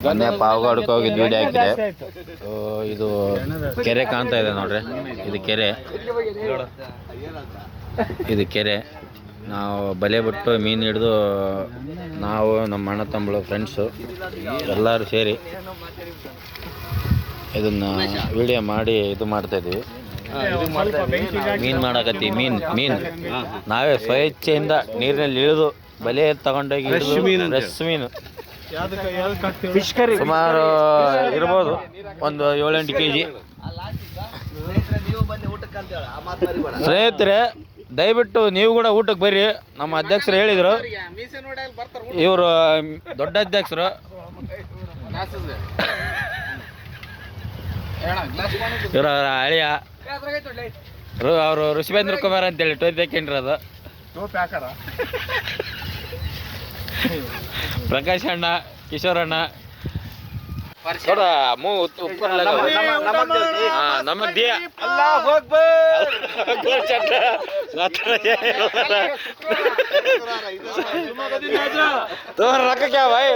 ಮೊನ್ನೆ ಪಾವಗಡಕ್ಕೆ ಹೋಗಿದ್ದು ವಿಡಿಯೋ ಹಾಕಿದೆ. ಇದು ಕೆರೆ ಕಾಣ್ತಾ ಇದೆ ನೋಡ್ರಿ, ಇದು ಕೆರೆ. ಇದು ಕೆರೆ. ನಾವು ಬಲೆ ಬಿಟ್ಟು ಮೀನು ಹಿಡಿದು ನಾವು ನಮ್ಮ ಅಣ್ಣ ತಮ್ಮಳು ಫ್ರೆಂಡ್ಸು ಎಲ್ಲರೂ ಸೇರಿ ಇದನ್ನು ವಿಡಿಯೋ ಮಾಡಿ ಇದು ಮಾಡ್ತಾಯಿದ್ವಿ. ಮೀನು ಮಾಡಕತ್ತೀವಿ. ಮೀನು ನಾವೇ ಸ್ವಇಚ್ಛೆಯಿಂದ ನೀರಿನಲ್ಲಿ ಇಳಿದು ಬಲೆ ತಗೊಂಡೋಗಿ ಫ್ರೆಶ್ ಮೀನು ಸುಮಾರು ಇರ್ಬೋದು ಒಂದು 7-8 kg. ಸ್ನೇಹಿತರೆ, ದಯವಿಟ್ಟು ನೀವು ಕೂಡ ಊಟಕ್ಕೆ ಬರ್ರಿ. ನಮ್ಮ ಅಧ್ಯಕ್ಷರು ಹೇಳಿದರು, ಇವರು ದೊಡ್ಡ ಅಧ್ಯಕ್ಷರು, ಇವರು ಹಳೆಯ ಅವರು ಋಷಿಬೇಂದ್ರ ಕುಮಾರ್ ಅಂತೇಳಿ ಟೋಯ್ದಕ್ಕಿಂಡ್ರದು. ಪ್ರಕಾಶ್ ಅಣ್ಣ, ಕಿಶೋರ್ ಅಣ್ಣ, ರೊಕ್ಕ ಕ್ಯಾ ಭಾಯ್.